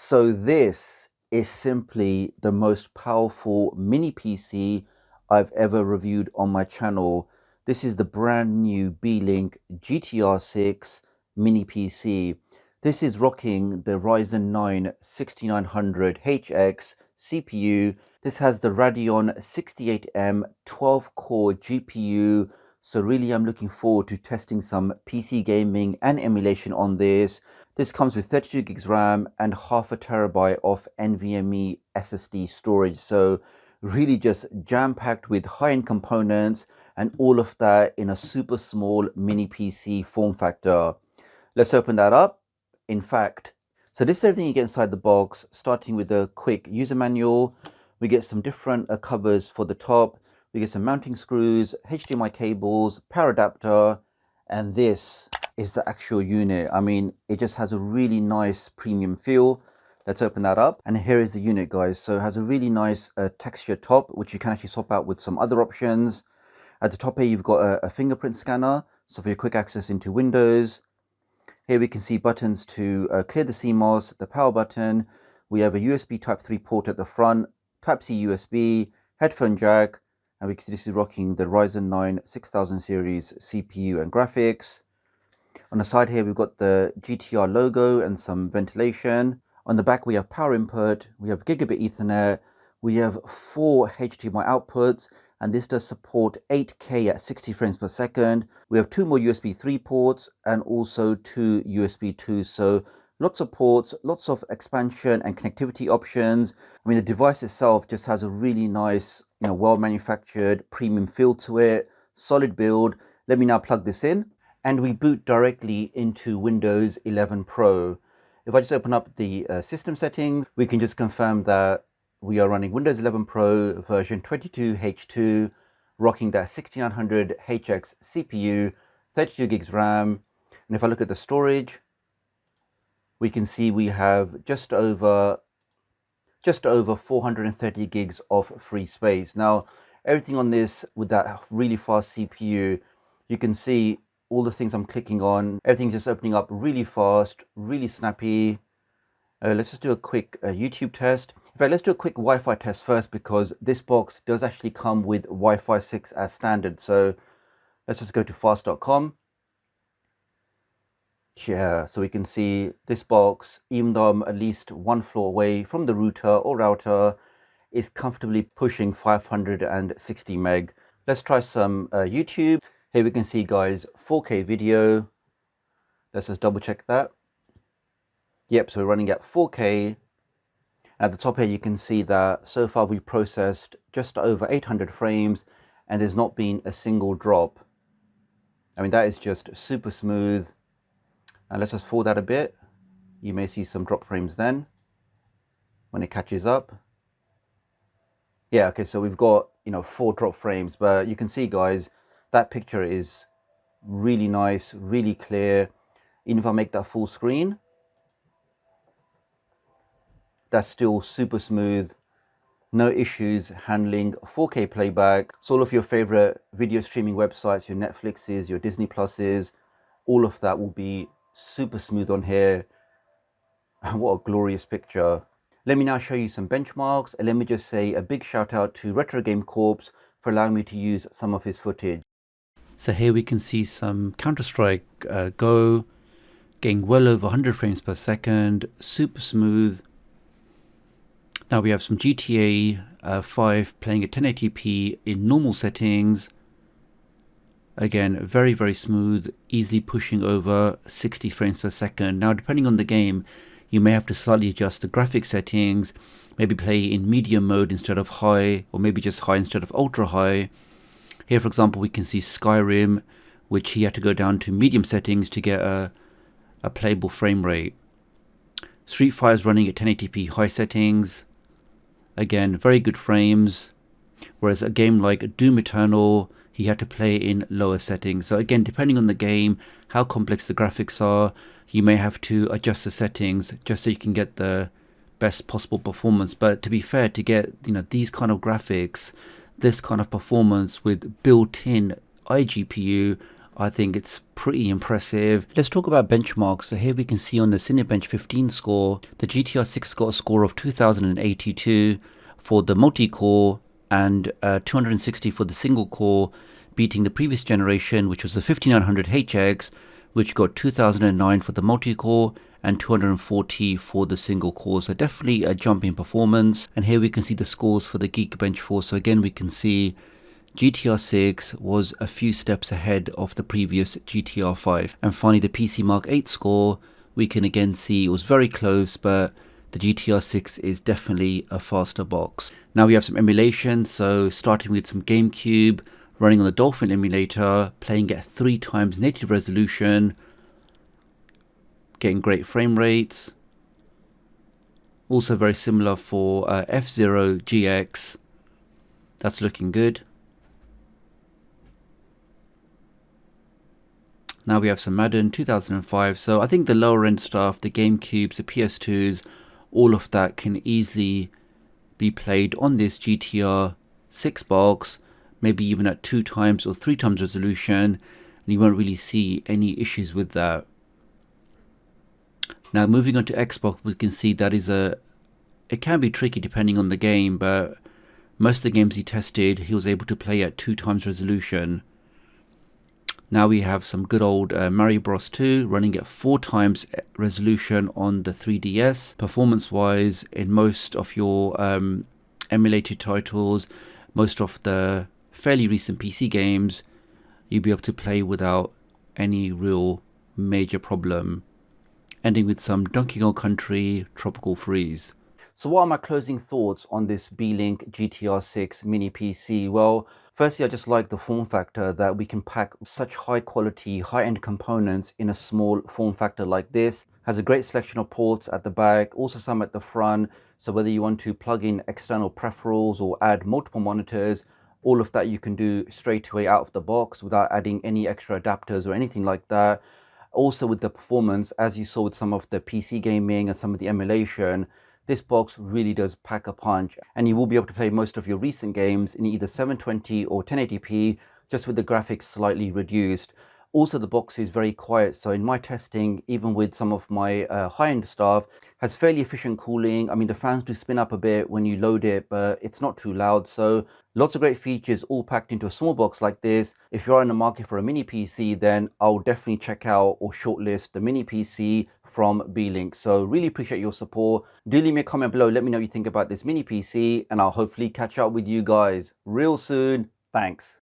So this is simply the most powerful mini PC I've ever reviewed on my channel. This is the brand new Beelink GTR6 mini PC. This is rocking the Ryzen 9 6900HX CPU. This has the Radeon 68M 12-core GPU. So really I'm looking forward to testing some PC gaming and emulation on this. This comes with 32 gigs RAM and half a terabyte of NVMe SSD storage. So really just jam-packed with high-end components and all of that in a super small mini PC form factor. Let's open that up. In fact, so this is everything you get inside the box, starting with a quick user manual. We get some different covers for the top. We get some mounting screws, HDMI cables, power adapter, and this is the actual unit. I mean, it just has a really nice premium feel. Let's open that up. And here is the unit, guys. So it has a really nice texture top, which you can actually swap out with some other options. At the top here, you've got a fingerprint scanner. So for your quick access into Windows. Here we can see buttons to clear the CMOS, the power button. We have a USB Type 3 port at the front, Type-C USB, headphone jack, and we can see this is rocking the Ryzen 9 6000 series CPU and graphics. On the side here, we've got the GTR logo and some ventilation. On the back, we have power input, we have gigabit Ethernet, we have 4 HDMI outputs, and this does support 8K at 60 frames per second. We have 2 more USB 3 ports and also 2 USB 2. So lots of ports, lots of expansion and connectivity options. I mean, the device itself just has a really nice, well manufactured premium feel to it, solid build. Let me now plug this in and we boot directly into Windows 11 Pro. If I just open up the system settings, we can just confirm that we are running Windows 11 Pro version 22H2, rocking that 6900HX CPU, 32 gigs RAM. And if I look at the storage, we can see we have just over 430 gigs of free space. Now, everything on this with that really fast CPU, you can see all the things I'm clicking on, everything's just opening up really fast, really snappy. Let's just do a quick YouTube test. In fact, let's do a quick Wi-Fi test first, because this box does actually come with Wi-Fi 6 as standard. So let's just go to fast.com. Yeah, so we can see this box, even though I'm at least one floor away from the router or router, is comfortably pushing 560 meg. Let's try some YouTube. Here we can see, guys, 4K video. Let's just double check that. Yep, so we're running at 4K. At the top here, you can see that so far we've processed just over 800 frames and there's not been a single drop. I mean, that is just super smooth. And let's just forward that a bit. You may see some drop frames then when it catches up. Yeah, okay, so we've got, 4 drop frames, but you can see, guys, that picture is really nice, really clear. Even if I make that full screen, that's still super smooth. No issues handling 4K playback. So all of your favorite video streaming websites, your Netflixes, your Disney Pluses, all of that will be super smooth on here. And what a glorious picture. Let me now show you some benchmarks, and let me just say a big shout out to Retro Game Corp for allowing me to use some of his footage. So here we can see some Counter-Strike Go getting well over 100 frames per second, super smooth. Now we have some GTA 5 playing at 1080p in normal settings. Again, very, very smooth, easily pushing over 60 frames per second. Now, depending on the game, you may have to slightly adjust the graphic settings, maybe play in medium mode instead of high, or maybe just high instead of ultra high. Here, for example, we can see Skyrim, which he had to go down to medium settings to get a playable frame rate. Street Fighter is running at 1080p high settings. Again, very good frames. Whereas a game like Doom Eternal, he had to play in lower settings. So again, depending on the game, how complex the graphics are, you may have to adjust the settings just so you can get the best possible performance. But to be fair, to get these kind of graphics, this kind of performance with built-in iGPU, I think it's pretty impressive. Let's talk about benchmarks. So here we can see on the Cinebench 15 score, the GTR6 got a score of 2082 for the multi-core and 260 for the single core, beating the previous generation, which was the 5900HX, which got 2009 for the multi-core and 240 for the single core. So definitely a jump in performance. And here we can see the scores for the Geekbench 4. So again, we can see GTR6 was a few steps ahead of the previous GTR5. And finally, the PC Mark 8 score, we can again see it was very close, but the GTR6 is definitely a faster box. Now we have some emulation, so starting with some GameCube, running on the Dolphin emulator, playing at 3 times native resolution, getting great frame rates. Also very similar for F-Zero GX, that's looking good. Now we have some Madden 2005, so I think the lower end stuff, the GameCubes, the PS2s, all of that can easily be played on this GTR 6 box, maybe even at 2 times or 3 times resolution, and you won't really see any issues with that. Now moving on to Xbox, we can see that it can be tricky depending on the game, but most of the games he tested, he was able to play at 2 times resolution. Now we have some good old Mario Bros 2 running at 4 times resolution on the 3DS. Performance wise, in most of your emulated titles, most of the fairly recent PC games, you'll be able to play without any real major problem. Ending with some Donkey Kong Country Tropical Freeze. So what are my closing thoughts on this Beelink GTR6 mini PC? Well, firstly, I just like the form factor that we can pack such high quality, high-end components in a small form factor like this. Has a great selection of ports at the back, also some at the front. So whether you want to plug in external peripherals or add multiple monitors, all of that you can do straight away out of the box without adding any extra adapters or anything like that. Also with the performance, as you saw with some of the PC gaming and some of the emulation, this box really does pack a punch, and you will be able to play most of your recent games in either 720 or 1080p, just with the graphics slightly reduced. Also, the box is very quiet, so in my testing, even with some of my high-end stuff, has fairly efficient cooling. I mean, the fans do spin up a bit when you load it, but it's not too loud. So lots of great features all packed into a small box like this. If you're in the market for a mini PC, then I'll definitely check out or shortlist the mini PC from Beelink. So really appreciate your support. Do leave me a comment below. Let me know what you think about this mini PC, and I'll hopefully catch up with you guys real soon. Thanks.